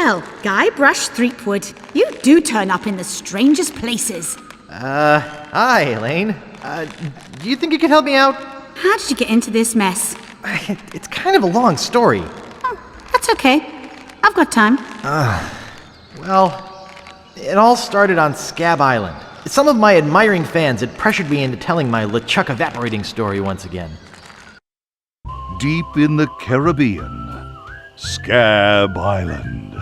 Well, Guybrush Threepwood, you do turn up in the strangest places. Hi, Elaine. Do you think you could help me out? How did you get into this mess? It's kind of a long story. Oh, that's okay. I've got time. Well, it all started on Scab Island. Some of my admiring fans had pressured me into telling my LeChuck evaporating story once again. Deep in the Caribbean, Scab Island.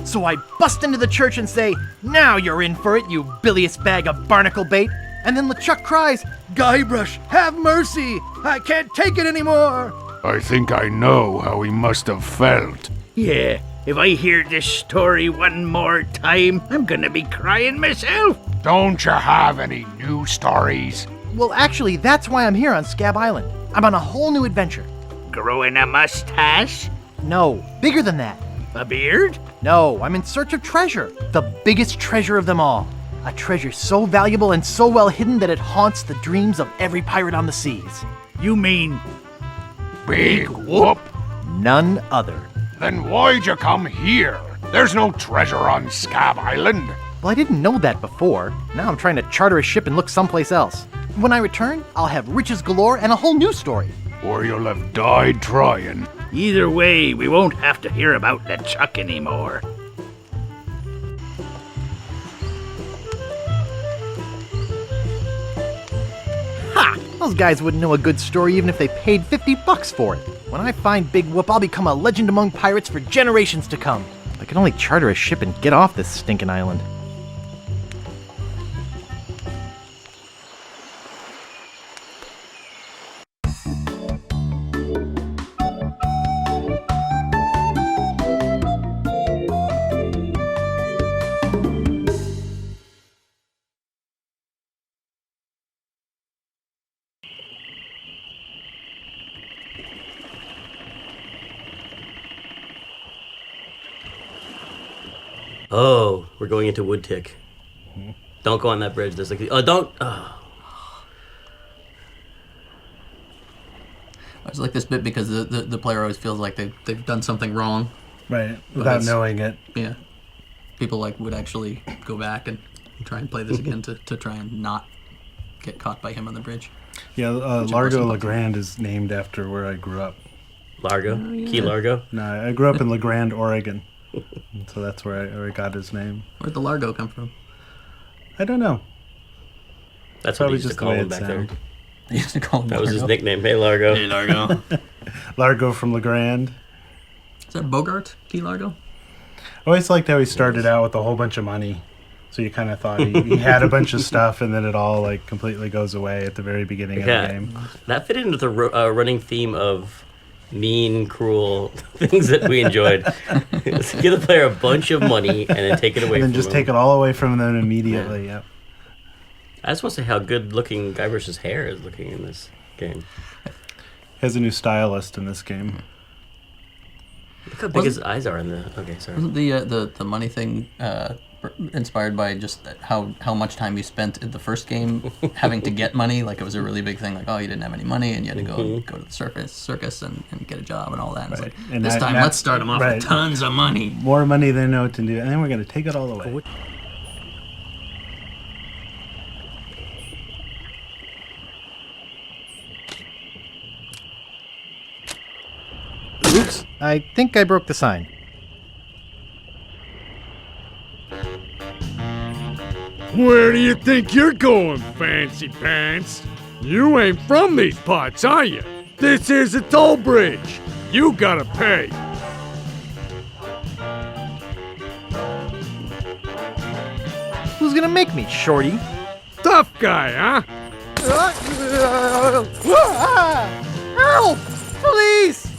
So I bust into the church and say, "Now you're in for it, you bilious bag of barnacle bait." And then LeChuck cries, "Guybrush, have mercy! I can't take it anymore!" I think I know how he must have felt. Yeah, if I hear this story one more time, I'm gonna be crying myself. Don't you have any new stories? Well, actually, that's why I'm here on Scab Island. I'm on a whole new adventure. Growing a mustache? No, bigger than that. A beard? No, I'm in search of treasure. The biggest treasure of them all. A treasure so valuable and so well hidden that it haunts the dreams of every pirate on the seas. You mean Big whoop? None other. Then why'd you come here? There's no treasure on Scab Island. Well, I didn't know that before. Now I'm trying to charter a ship and look someplace else. When I return, I'll have riches galore and a whole new story. Or you'll have died trying. either way, we won't have to hear about LeChuck anymore. Ha! Those guys wouldn't know a good story even if they paid $50 for it. When I find Big Whoop, I'll become a legend among pirates for generations to come. If I could only charter a ship and get off this stinking island. Oh, we're going into Woodtick. Don't go on that bridge. There's like, don't. Oh. I just like this bit because the player always feels like they've done something wrong. Right, without knowing it. Yeah. People like would actually go back and try and play this again to try and not get caught by him on the bridge. Yeah, Largo LeGrand is named after where I grew up. Largo? Oh, yeah. Key Largo? No, I grew up in LeGrand, Oregon. So that's where I got his name. Where'd the Largo come from? I don't know. That's what they used to call him back there. They used to call him That Largo. was his nickname. Hey, Largo. Hey, Largo. Largo from LeGrand. Is that Bogart? Key Largo? I always liked how he started out with a whole bunch of money. So you kind of thought he had a bunch of stuff, and then it all like completely goes away at the very beginning of the game. That fit into the running theme of mean, cruel things that we enjoyed. Give the player a bunch of money and then take it away from them. And then just take it all away from them immediately, yep. I just want to say how good looking Guybrush's hair is looking in this game. He has a new stylist in this game. Look how big his eyes are in the... Okay, sorry. Wasn't the money thing inspired by just how much time you spent in the first game having to get money? Like it was a really big thing. Like, oh, you didn't have any money and you had to go to the circus and get a job and all that. And Right. It's like, And this time, let's start them off right. with tons of money. More money than they know what to do, and then we're going to take it all away. Oops, I think I broke the sign. Where do you think you're going, fancy pants? You ain't from these parts, are you? This is a toll bridge. You gotta pay. Who's gonna make me, shorty? Tough guy, huh? Help! Police!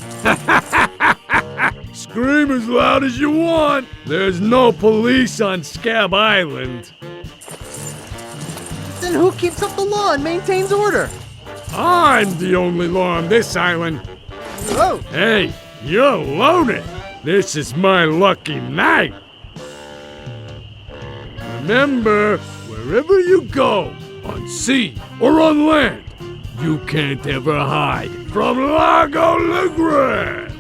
Scream as loud as you want. There's no police on Scab Island. Then who keeps up the law and maintains order? I'm the only law on this island. Whoa! Hey, you're loaded. This is my lucky night. Remember, wherever you go, on sea or on land, You can't ever hide from Largo Legrand!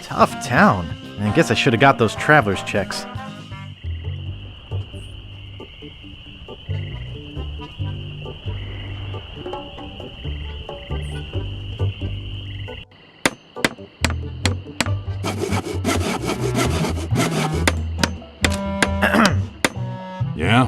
Tough town. I guess I should have got those traveler's checks. Yeah?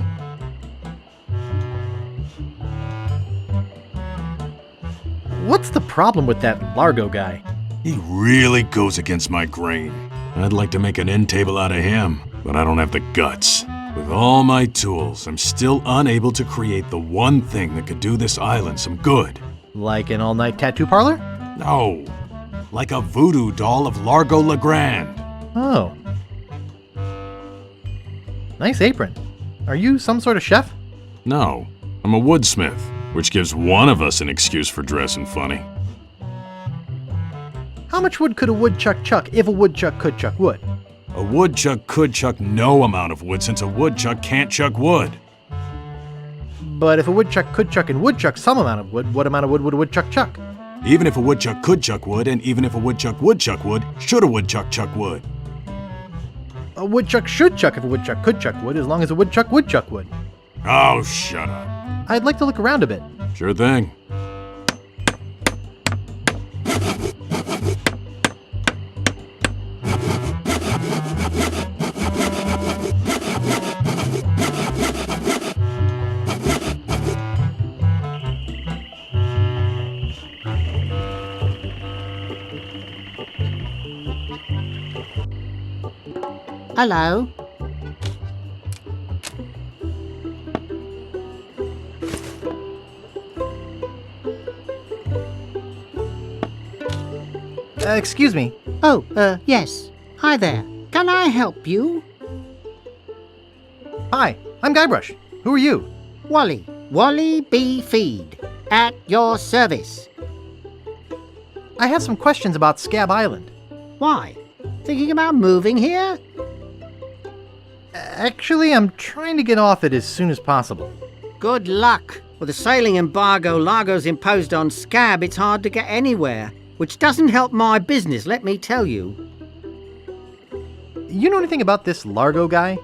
What's the problem with that Largo guy? He really goes against my grain. I'd like to make an end table out of him, but I don't have the guts. With all my tools, I'm still unable to create the one thing that could do this island some good. Like an all-night tattoo parlor? No, like a voodoo doll of Largo Legrand. Oh. Nice apron. Are you some sort of chef? No, I'm a woodsmith, which gives one of us an excuse for dressing funny. How much wood could a woodchuck chuck if a woodchuck could chuck wood? A woodchuck could chuck no amount of wood since a woodchuck can't chuck wood. But if a woodchuck could chuck and would chuck some amount of wood, what amount of wood would a woodchuck chuck? Even if a woodchuck could chuck wood, and even if a woodchuck would chuck wood, should a woodchuck chuck wood? A woodchuck should chuck if a woodchuck could chuck wood, as long as a woodchuck would chuck wood. Oh, shut up. I'd like to look around a bit. Sure thing. Hello. Excuse me. Oh, yes. Hi there. Can I help you? Hi, I'm Guybrush. Who are you? Wally. Wally B. Feed. At your service. I have some questions about Scab Island. Why? Thinking about moving here? Actually, I'm trying to get off it as soon as possible. Good luck. With the sailing embargo Largo's imposed on Scab, it's hard to get anywhere. Which doesn't help my business, let me tell you. You know anything about this Largo guy?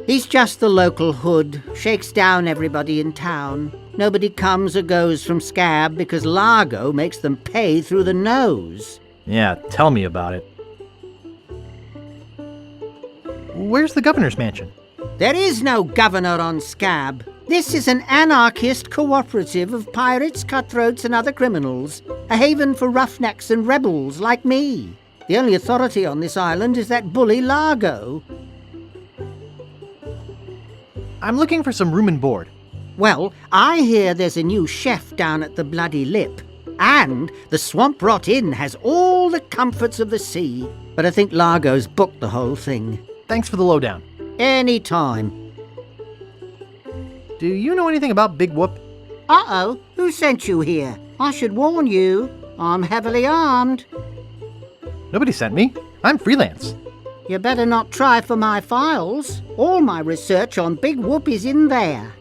He's just the local hood, shakes down everybody in town. Nobody comes or goes from Scab because Largo makes them pay through the nose. Yeah, tell me about it. Where's the governor's mansion? There is no governor on Scab. This is an anarchist cooperative of pirates, cutthroats and other criminals. A haven for roughnecks and rebels like me. The only authority on this island is that bully Largo. I'm looking for some room and board. Well, I hear there's a new chef down at the Bloody Lip. And the Swamp Rot Inn has all the comforts of the sea. But I think Largo's booked the whole thing. Thanks for the lowdown. Any time. Do you know anything about Big Whoop? Uh-oh, who sent you here? I should warn you, I'm heavily armed. Nobody sent me. I'm freelance. You better not try for my files. All my research on Big Whoop is in there.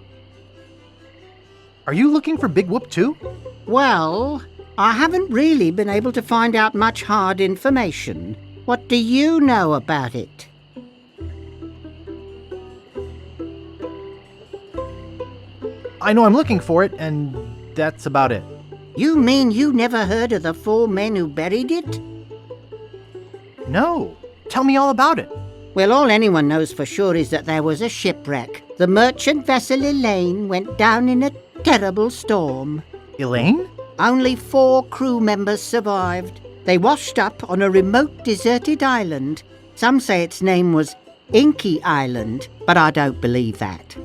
Are you looking for Big Whoop too? Well, I haven't really been able to find out much hard information. What do you know about it? I know I'm looking for it, and that's about it. You mean you never heard of the 4 men who buried it? No. Tell me all about it. Well, all anyone knows for sure is that there was a shipwreck. The merchant vessel Elaine went down in a terrible storm. Elaine? Only 4 crew members survived. They washed up on a remote deserted island. Some say its name was Inky Island, but I don't believe that.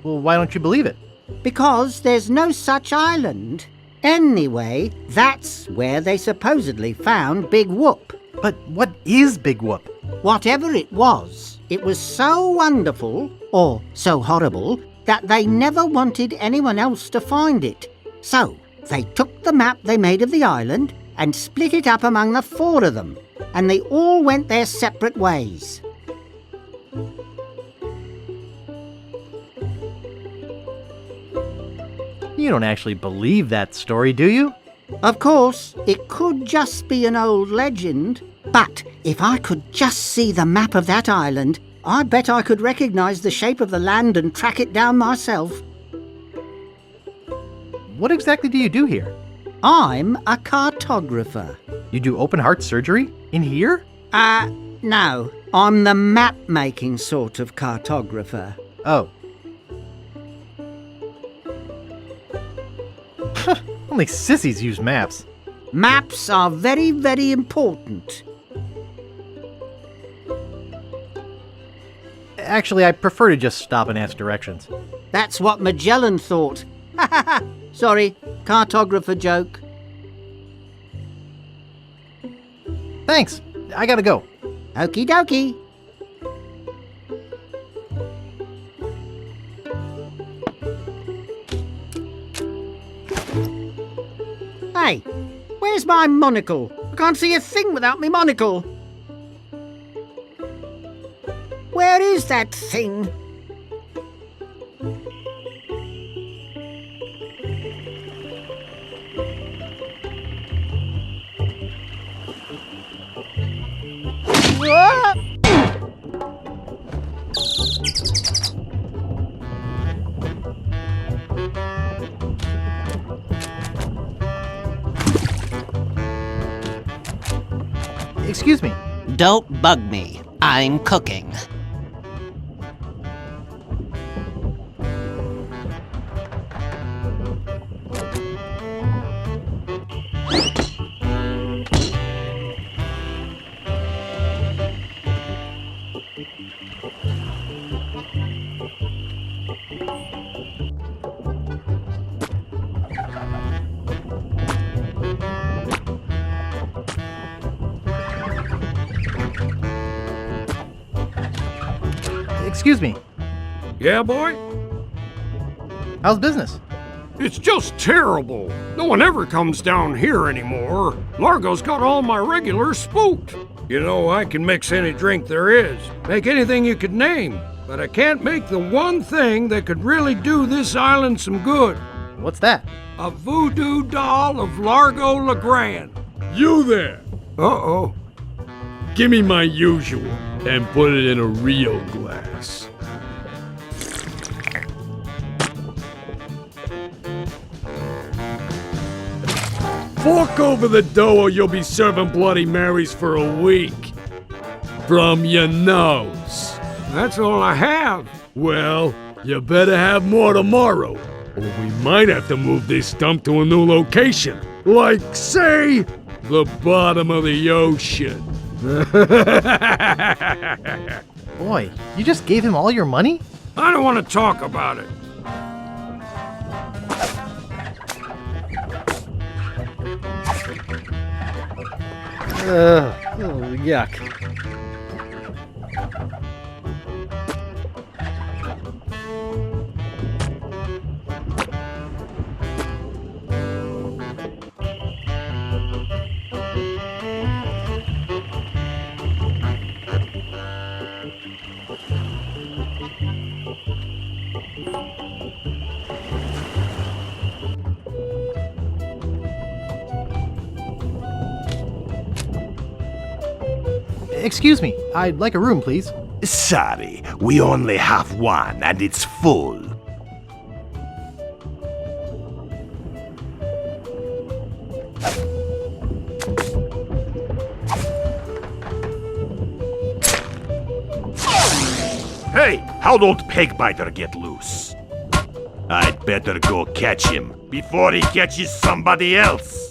Well, why don't you believe it? Because there's no such island. Anyway, that's where they supposedly found Big Whoop. But what is Big Whoop? Whatever it was so wonderful, or so horrible, that they never wanted anyone else to find it. So, they took the map they made of the island and split it up among the 4 of them, and they all went their separate ways. You don't actually believe that story, do you? Of course, it could just be an old legend, but if I could just see the map of that island, I bet I could recognize the shape of the land and track it down myself. What exactly do you do here? I'm a cartographer. You do open heart surgery? In here? No. I'm the map-making sort of cartographer. Oh. Only sissies use maps. Maps are very, very important. Actually, I prefer to just stop and ask directions. That's what Magellan thought. Sorry, cartographer joke. Thanks. I gotta go. Okie dokie. Hey, where's my monocle? I can't see a thing without me monocle. Where is that thing? Excuse me. Don't bug me. I'm cooking. Excuse me. Yeah, boy? How's business? It's just terrible. No one ever comes down here anymore. Largo's got all my regulars spooked. You know, I can mix any drink there is, make anything you could name, but I can't make the one thing that could really do this island some good. What's that? A voodoo doll of Largo LeGrand. You there! Uh-oh. Give me my usual and put it in a real glass. Fork over the dough or you'll be serving Bloody Marys for a week. From your nose. That's all I have. Well, you better have more tomorrow, or we might have to move this dump to a new location. Like, say, the bottom of the ocean. Boy, you just gave him all your money? I don't want to talk about it. Oh, yuck. Excuse me, I'd like a room, please. Sorry, we only have one and it's full. Hey, how'd old Pegbiter get loose? I'd better go catch him before he catches somebody else.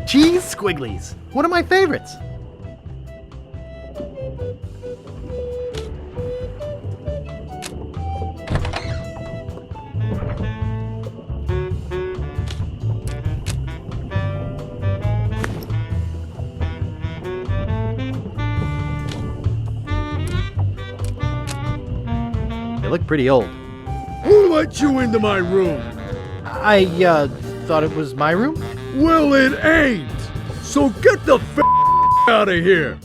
Cheese squigglies, one of my favorites. They look pretty old. Who let you into my room? I, thought it was my room? Well, it ain't. So get the f*** out of here.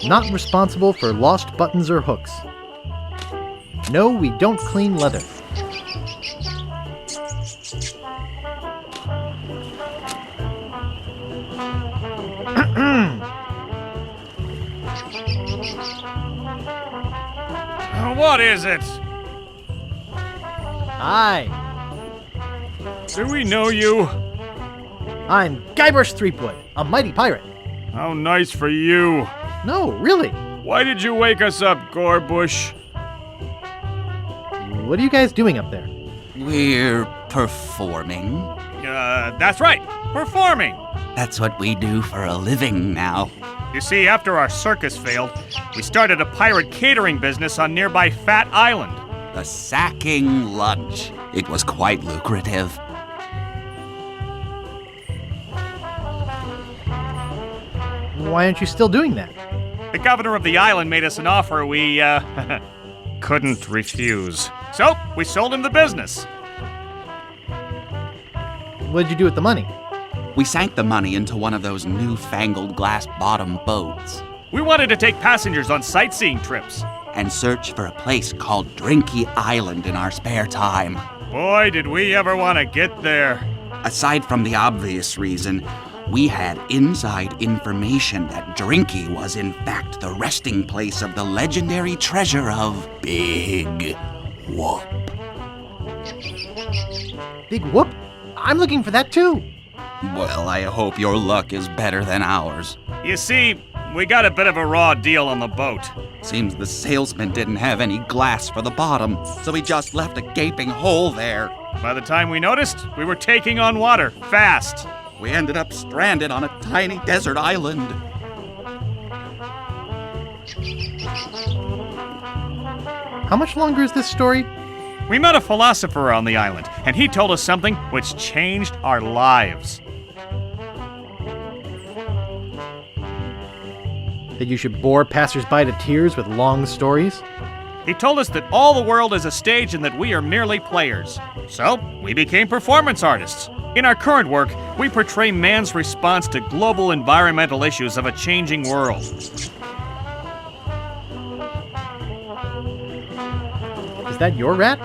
Not responsible for lost buttons or hooks. No, we don't clean leather. What is it? Hi. Do we know you? I'm Guybrush Threepwood, a mighty pirate. How nice for you. No, really. Why did you wake us up, Gorbush? What are you guys doing up there? We're performing. That's right. Performing. That's what we do for a living now. You see, after our circus failed, we started a pirate catering business on nearby Fat Island. The sacking lunch. It was quite lucrative. Why aren't you still doing that? The governor of the island made us an offer we, couldn't refuse. So, we sold him the business. What did you do with the money? We sank the money into one of those newfangled glass-bottom boats. We wanted to take passengers on sightseeing trips. And search for a place called Drinky Island in our spare time. Boy, did we ever want to get there. Aside from the obvious reason, we had inside information that Drinky was in fact the resting place of the legendary treasure of Big Whoop. Big Whoop? I'm looking for that too. Well, I hope your luck is better than ours. You see, we got a bit of a raw deal on the boat. Seems the salesman didn't have any glass for the bottom, so he just left a gaping hole there. By the time we noticed, we were taking on water, fast. We ended up stranded on a tiny desert island. How much longer is this story? We met a philosopher on the island, and he told us something which changed our lives. That you should bore passersby to tears with long stories? He told us that all the world is a stage and that we are merely players. So, we became performance artists. In our current work, we portray man's response to global environmental issues of a changing world. Is that your rat?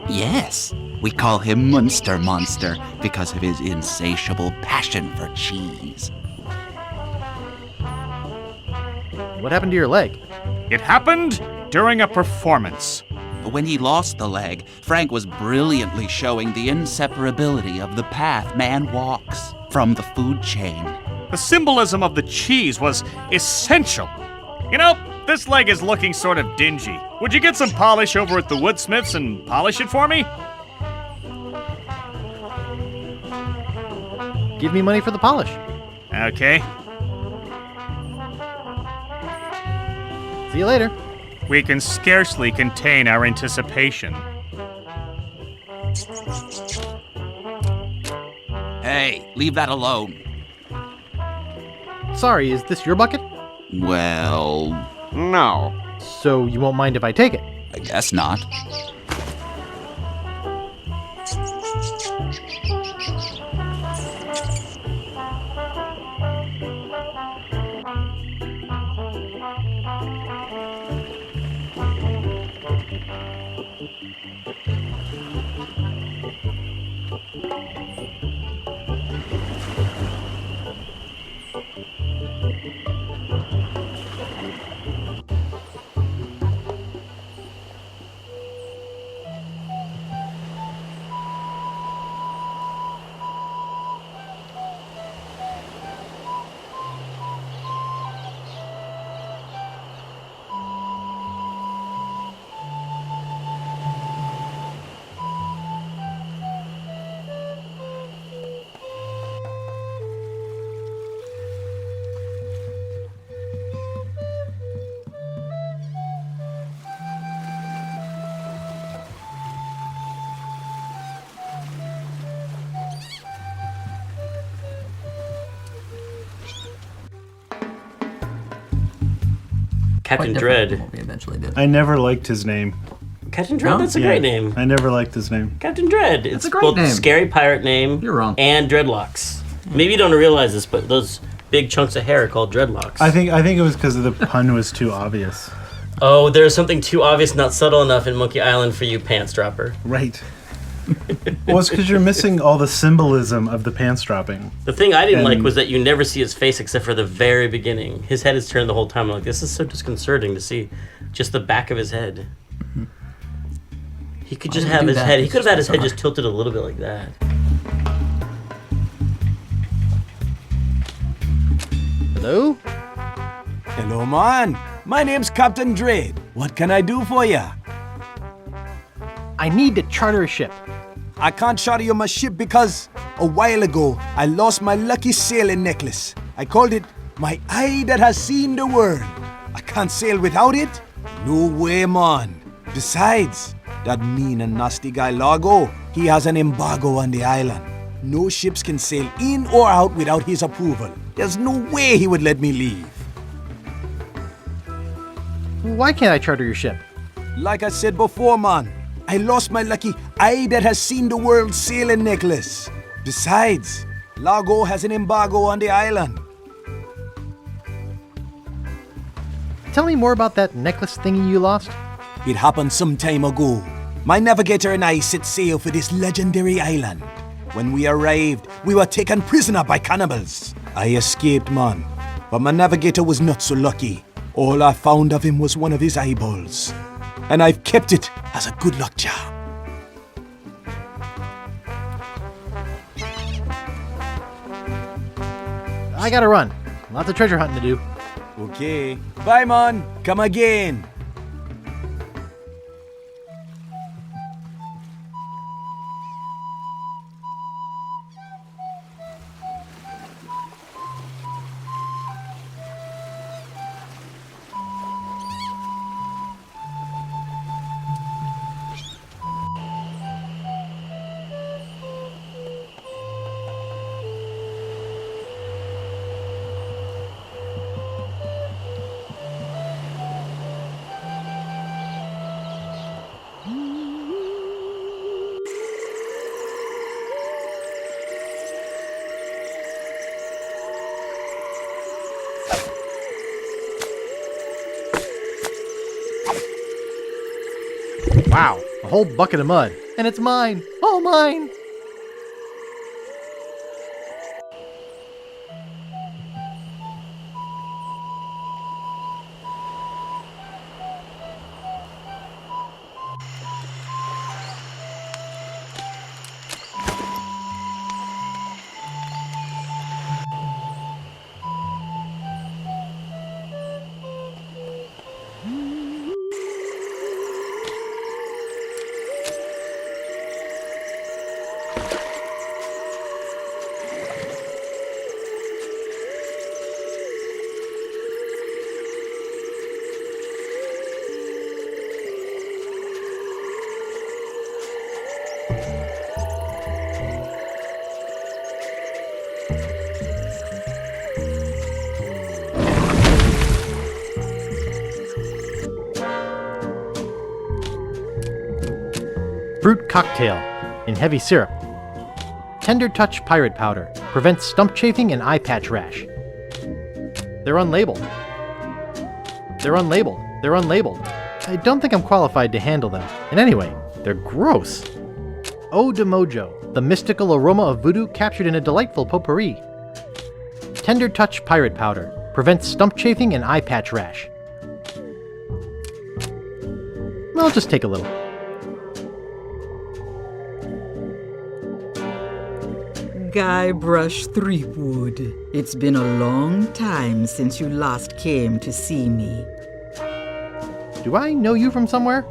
Yes. We call him Munster Monster because of his insatiable passion for cheese. What happened to your leg? It happened during a performance. When he lost the leg, Frank was brilliantly showing the inseparability of the path man walks from the food chain. The symbolism of the cheese was essential. You know, this leg is looking sort of dingy. Would you get some polish over at the woodsmiths and polish it for me? Give me money for the polish. Okay. See you later. We can scarcely contain our anticipation. Hey, leave that alone. Sorry, is this your bucket? Well, no. So you won't mind if I take it? I guess not. Captain Dread. What we eventually did. I never liked his name. Captain Dread? That's a great name. I never liked his name. Captain Dread. It's a great both name. Scary pirate name You're wrong. and dreadlocks. Maybe you don't realize this, but those big chunks of hair called dreadlocks. I think it was because the pun was too obvious. Oh, there's something too obvious, not subtle enough in Monkey Island for you, pants dropper. Right. Well, it's because you're missing all the symbolism of the pants dropping. The thing I didn't like was that you never see his face except for the very beginning. His head is turned the whole time. I'm like, this is so disconcerting to see just the back of his head. He could just have his head. He could have had his head just tilted a little bit like that. Hello? Hello, man. My name's Captain Drade. What can I do for ya? I need to charter a ship. I can't charter you my ship because a while ago I lost my lucky sailing necklace. I called it my eye that has seen the world. I can't sail without it? No way, man. Besides, that mean and nasty guy Largo, he has an embargo on the island. No ships can sail in or out without his approval. There's no way he would let me leave. Why can't I charter your ship? Like I said before, man, I lost my lucky eye that has seen the world sailing necklace. Besides, Largo has an embargo on the island. Tell me more about that necklace thingy you lost. It happened some time ago. My navigator and I set sail for this legendary island. When we arrived, we were taken prisoner by cannibals. I escaped, man, but my navigator was not so lucky. All I found of him was one of his eyeballs, and I've kept it as a good luck charm. I gotta run. Lots of treasure hunting to do. Okay. Bye, man. Come again. Wow, a whole bucket of mud. And it's mine. All mine. Fruit cocktail in heavy syrup. Tender touch pirate powder prevents stump chafing and eye patch rash. They're unlabeled. They're unlabeled. They're unlabeled. I don't think I'm qualified to handle them. And anyway, they're gross. Eau de Mojo, the mystical aroma of voodoo captured in a delightful potpourri. Tender touch pirate powder prevents stump chafing and eye patch rash. I'll just take a little. Guybrush Threepwood, it's been a long time since you last came to see me. Do I know you from somewhere?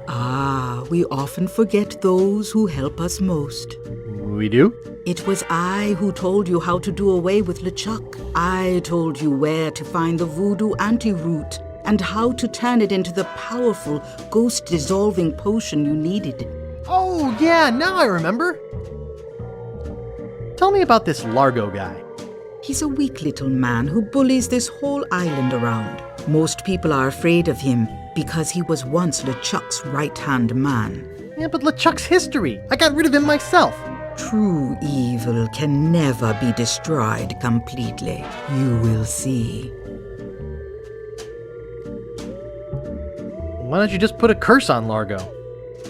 Ah, we often forget those who help us most. We do? It was I who told you how to do away with LeChuck. I told you where to find the Voodoo anti-root and how to turn it into the powerful, ghost-dissolving potion you needed. Oh, yeah, now I remember. Tell me about this Largo guy. He's a weak little man who bullies this whole island around. Most people are afraid of him because he was once LeChuck's right-hand man. Yeah, but LeChuck's history. I got rid of him myself. True evil can never be destroyed completely. You will see. Why don't you just put a curse on Largo?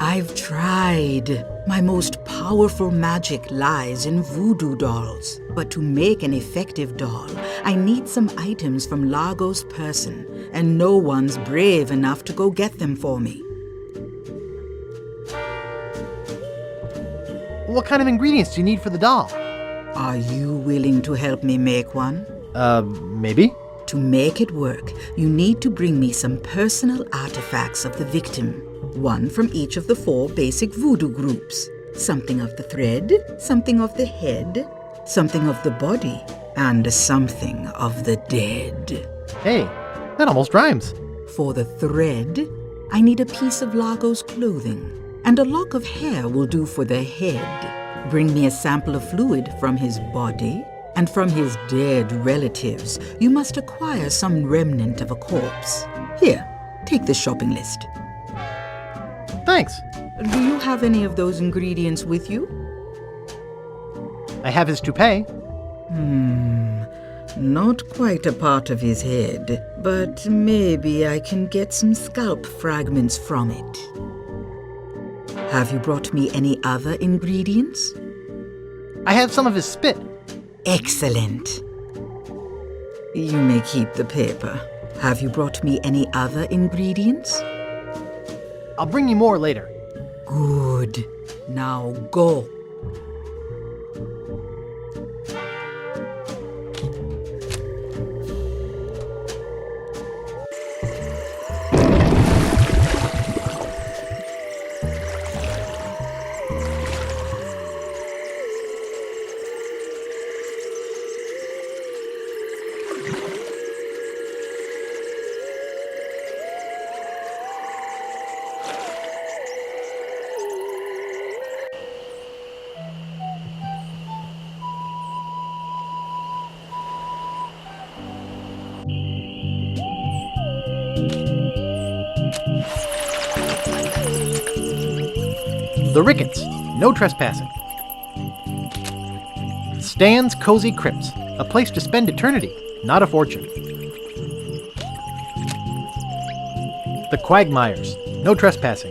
I've tried. My most powerful magic lies in voodoo dolls. But to make an effective doll, I need some items from Largo's person, and no one's brave enough to go get them for me. What kind of ingredients do you need for the doll? Are you willing to help me make one? Maybe? To make it work, you need to bring me some personal artifacts of the victim. One from each of the 4 basic voodoo groups. Something of the thread, something of the head, something of the body, and something of the dead. Hey, that almost rhymes. For the thread, I need a piece of Largo's clothing, and a lock of hair will do for the head. Bring me a sample of fluid from his body, and from his dead relatives, you must acquire some remnant of a corpse. Here, take the shopping list. Thanks. Do you have any of those ingredients with you? I have his toupee. Not quite a part of his head, but maybe I can get some scalp fragments from it. Have you brought me any other ingredients? I have some of his spit. Excellent. You may keep the paper. Have you brought me any other ingredients? I'll bring you more later. Good. Now go. The Ricketts, no trespassing. Stan's Cozy Crypts, a place to spend eternity, not a fortune. The Quagmires, no trespassing.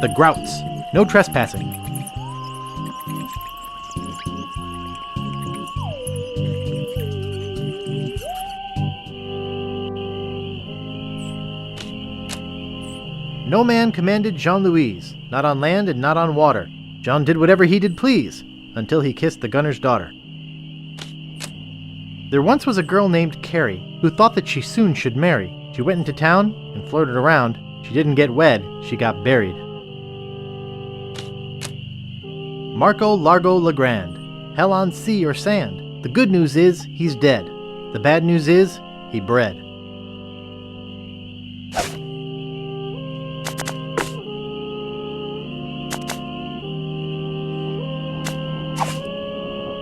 The Grouts, no trespassing. No man commanded Jean-Louise, not on land and not on water. John did whatever he did please, until he kissed the gunner's daughter. There once was a girl named Carrie, who thought that she soon should marry. She went into town and flirted around. She didn't get wed, she got buried. Marco Largo Legrand, hell on sea or sand. The good news is, he's dead. The bad news is, he bred.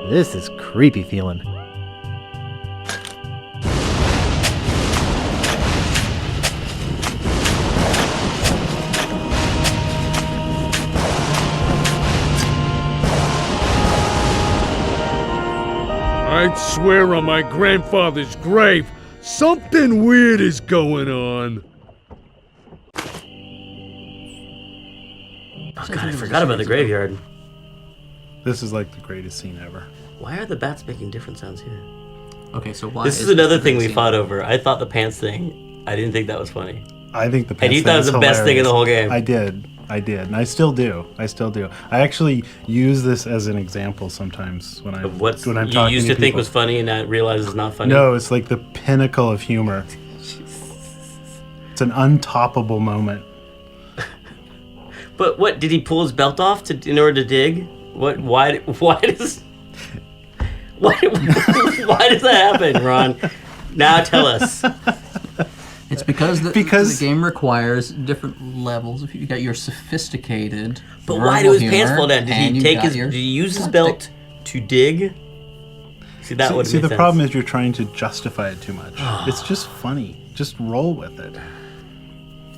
This is creepy feeling. I'd swear on my grandfather's grave, something weird is going on. Oh god, I forgot about the graveyard. This is like the greatest scene ever. Why are the bats making different sounds here? Okay, so why? This is another thing we fought over. I thought the pants thing, I didn't think that was funny. I think the pants and you thought it was the best thing in the whole game. I did, and I still do. I actually use this as an example sometimes when I'm talking to people. You used to think was funny and now realize it's not funny? No, it's like the pinnacle of humor. It's an untoppable moment. But what, did he pull his belt off in order to dig? Why does that happen, Ron? Now tell us. It's because the game requires different levels. If you got your sophisticated, but why do his pants fall down? Did he use his belt to dig? See, that would make sense. The problem is you're trying to justify it too much. It's just funny. Just roll with it.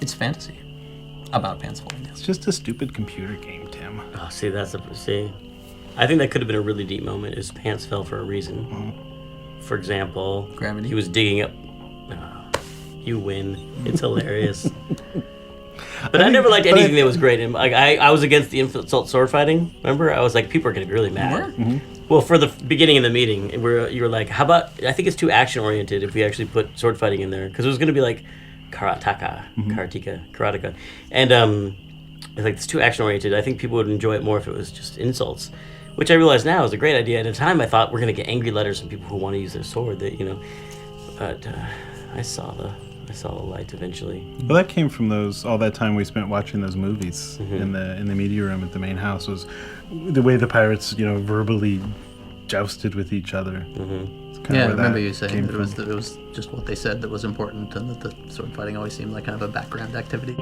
It's fantasy. About pants falling. Yes. It's just a stupid computer game, Tim. Oh, see, I think that could have been a really deep moment. His pants fell for a reason. For example, gravity. He was digging up. You win. It's hilarious. But I never liked anything that was great. And like I was against the insult sword fighting. Remember, I was like, people are going to be really mad. Well, for the beginning of the meeting, you were like, how about? I think it's too action oriented if we actually put sword fighting in there because it was going to be like karateka, and it's like it's too action oriented. I think people would enjoy it more if it was just insults, which I realize now is a great idea. At the time, I thought we're going to get angry letters from people who want to use their sword. That but I saw the light eventually. Well, that came from all that time we spent watching those movies in the media room at the main house. Was the way the pirates, verbally jousted with each other. Yeah, I remember you saying that it was just what they said that was important, and that the sword fighting always seemed like kind of a background activity.